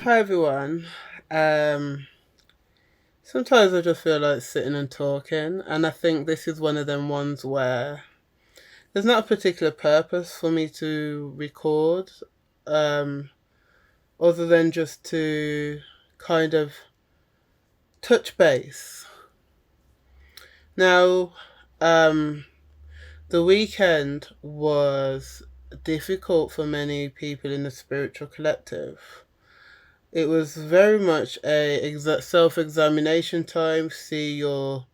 Hi everyone. Um, Sometimes I just feel like sitting and talking, and I think this is one of them ones where there's not a particular purpose for me to record, um, other than just to kind of touch base. Now, um, the weekend was difficult for many people in the spiritual collective. It was very much a self-examination time. See your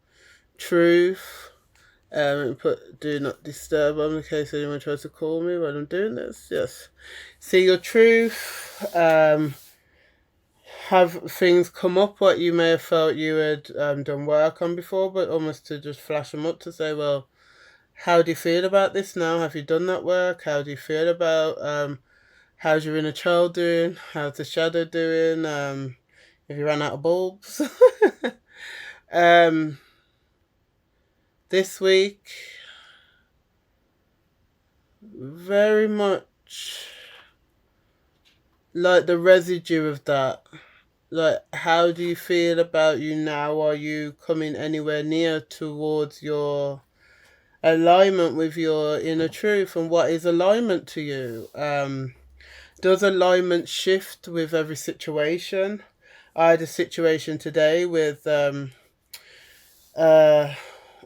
truth. And put do not disturb on in case anyone tries to call me while I'm doing this. Yes. See your truth. Have things come up what you may have felt you had done work on before, but almost to just flash them up to say, well, how do you feel about this now? Have you done that work? How do you feel about how's your inner child doing? How's the shadow doing? Have you run out of bulbs? um, this week, very much like the residue of that. Like, how do you feel about you now? Are you coming anywhere near towards your alignment with your inner truth? And what is alignment to you? Does alignment shift with every situation? I had a situation today with uh,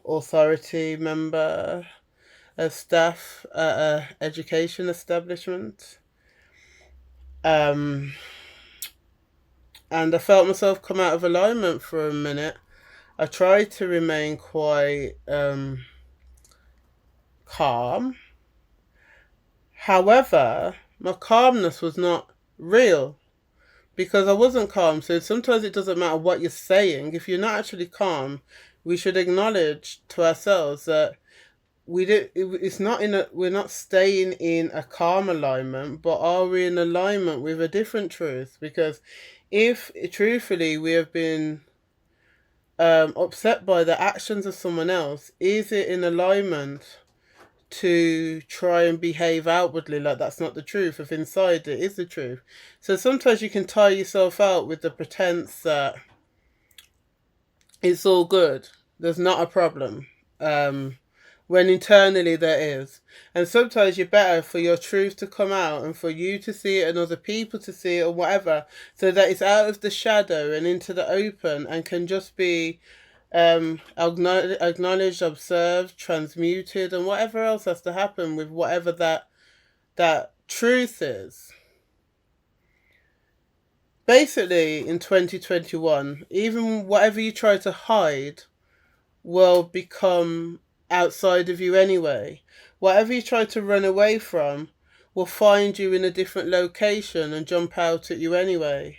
authority member of staff at a education establishment. Um, and I felt myself come out of alignment for a minute. I tried to remain quite calm. However, my calmness was not real because I wasn't calm. So sometimes it doesn't matter what you're saying. If you're not actually calm, we should acknowledge to ourselves that it's not we're not staying in a calm alignment, but are we in alignment with a different truth? Because if truthfully we have been upset by the actions of someone else, is it in alignment to try and behave outwardly like that's not the truth if inside it is the truth? So sometimes you can tire yourself out with the pretense that it's all good, there's not a problem, when internally there is. And sometimes you're better for your truth to come out and for you to see it and other people to see it or whatever, so that it's out of the shadow and into the open and can just be acknowledged, observed, transmuted, and whatever else has to happen with whatever that truth is. Basically, in 2021, even whatever you try to hide will become outside of you anyway. Whatever you try to run away from will find you in a different location and jump out at you anyway.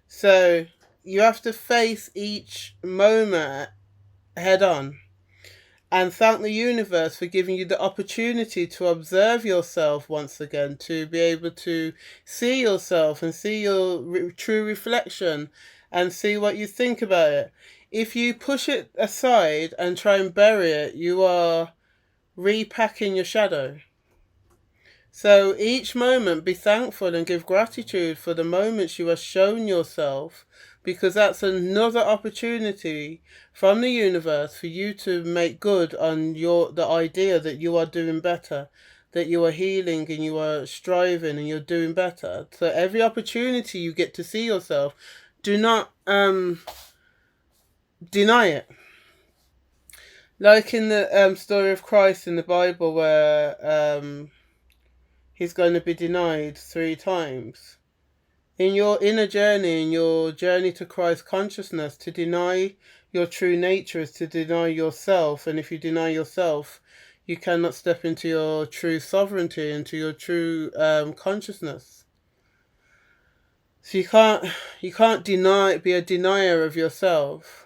So you have to face each moment head on and thank the universe for giving you the opportunity to observe yourself once again, to be able to see yourself and see your true reflection and see what you think about it. If you push it aside and try and bury it, you are repacking your shadow. So each moment, be thankful and give gratitude for the moments you have shown yourself, because that's another opportunity from the universe for you to make good on the idea that you are doing better, that you are healing and you are striving and you're doing better. So every opportunity you get to see yourself, do not deny it. Like in the story of Christ in the Bible, where he's going to be denied 3 times. In your inner journey, in your journey to Christ consciousness, to deny your true nature is to deny yourself. And if you deny yourself, you cannot step into your true sovereignty, into your true consciousness. So you can't be a denier of yourself.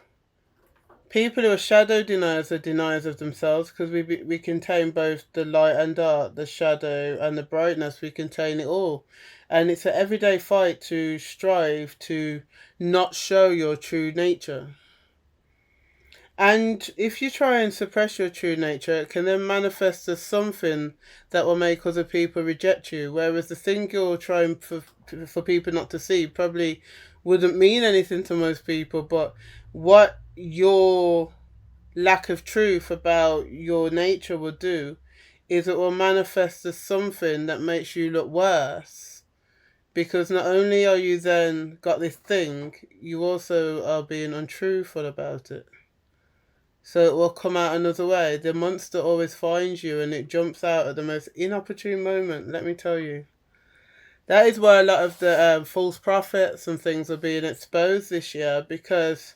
People who are shadow deniers are deniers of themselves, because we contain both the light and dark, the shadow and the brightness. We contain it all. And it's an everyday fight to strive to not show your true nature. And if you try and suppress your true nature, it can then manifest as something that will make other people reject you. Whereas the thing you're trying for people not to see probably wouldn't mean anything to most people, but what your lack of truth about your nature will do is it will manifest as something that makes you look worse. Because not only are you then got this thing, you also are being untruthful about it. So it will come out another way. The monster always finds you and it jumps out at the most inopportune moment, let me tell you. That is why a lot of the false prophets and things are being exposed this year, because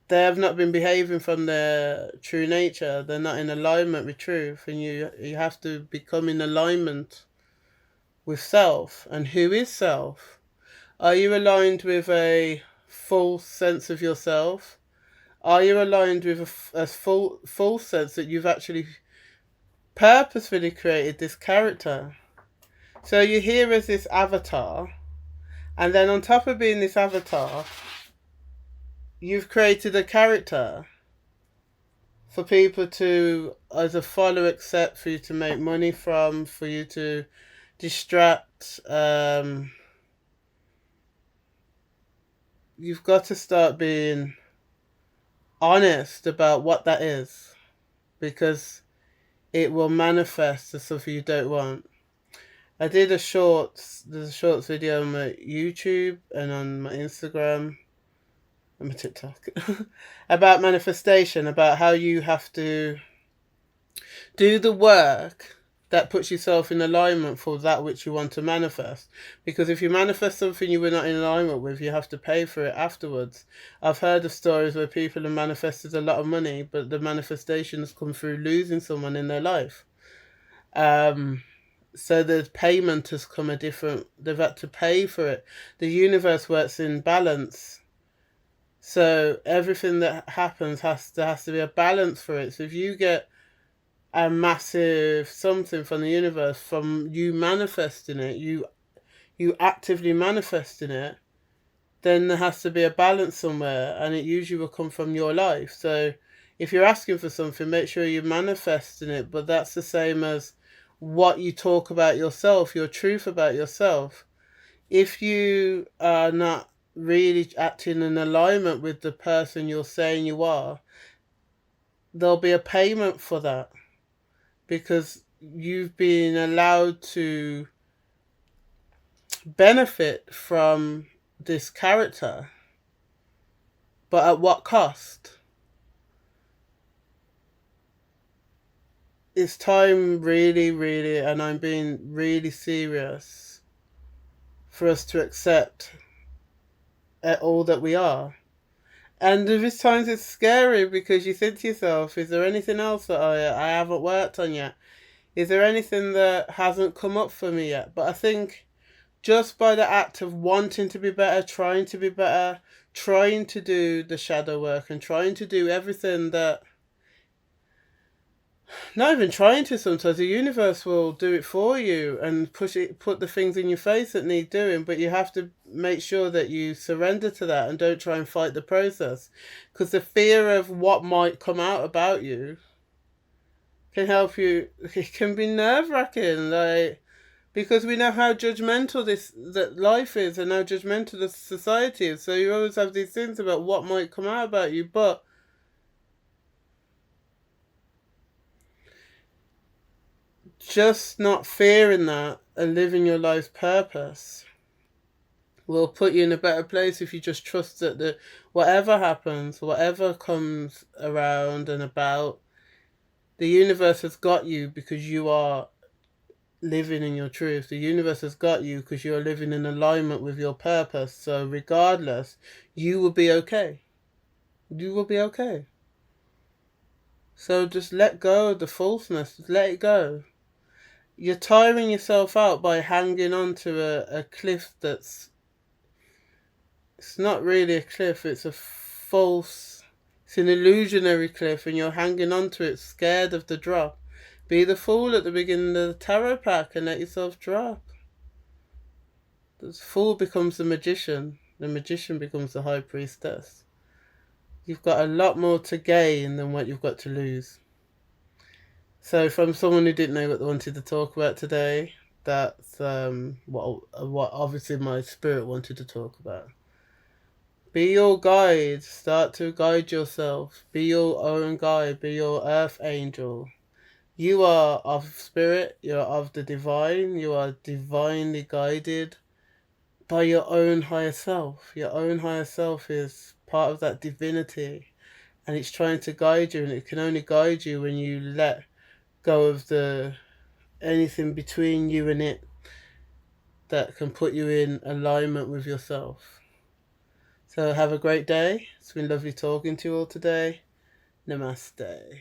they have not been behaving from their true nature. They're not in alignment with truth, and you have to become in alignment with self. And who is self? Are you aligned with a full sense of yourself? Are you aligned with a full sense that you've actually purposefully created this character? So you're here as this avatar, and then on top of being this avatar, you've created a character for people to, as a follower, accept, for you to make money from, for you to distract. You've got to start being honest about what that is, because it will manifest as something you don't want. I did there's a shorts video on my YouTube and on my Instagram and my TikTok about manifestation, about how you have to do the work that puts yourself in alignment for that which you want to manifest. Because if you manifest something you were not in alignment with, you have to pay for it afterwards. I've heard of stories where people have manifested a lot of money, but the manifestations come through losing someone in their life. So the payment has come they've had to pay for it. The universe works in balance. So everything that happens has to be a balance for it. So if you get a massive something from the universe from you manifesting it, you actively manifesting it, then there has to be a balance somewhere, and it usually will come from your life. So if you're asking for something, make sure you're manifesting it. But that's the same as what you talk about yourself, your truth about yourself. If you are not really acting in alignment with the person you're saying you are, there'll be a payment for that, because you've been allowed to benefit from this character. But at what cost? It's time, really, really, and I'm being really serious, for us to accept all that we are. And there's times it's scary, because you think to yourself, is there anything else that I haven't worked on yet? Is there anything that hasn't come up for me yet? But I think just by the act of wanting to be better, trying to be better, trying to do the shadow work and trying to do everything that, not even trying to, sometimes the universe will do it for you and put the things in your face that need doing, but you have to make sure that you surrender to that and don't try and fight the process, because the fear of what might come out about you can help you. It can be nerve-wracking, like, because we know how judgmental that life is and how judgmental the society is. So you always have these things about what might come out about you, but just not fearing that and living your life's purpose will put you in a better place, if you just trust that whatever happens, whatever comes around and about, the universe has got you, because you are living in your truth. The universe has got you because you're living in alignment with your purpose. So regardless, you will be okay. You will be okay. So just let go of the falseness. Just let it go. You're tiring yourself out by hanging on to a cliff that's... It's not really a cliff, it's a false... It's an illusionary cliff, and you're hanging on to it, scared of the drop. Be the fool at the beginning of the tarot pack and let yourself drop. The fool becomes the magician becomes the high priestess. You've got a lot more to gain than what you've got to lose. So, from someone who didn't know what they wanted to talk about today, that's what obviously my spirit wanted to talk about. Be your guide. Start to guide yourself. Be your own guide. Be your earth angel. You are of spirit. You are of the divine. You are divinely guided by your own higher self. Your own higher self is part of that divinity, and it's trying to guide you, and it can only guide you when you let go of the anything between you and it that can put you in alignment with yourself. So have a great day. It's been lovely talking to you all today. Namaste.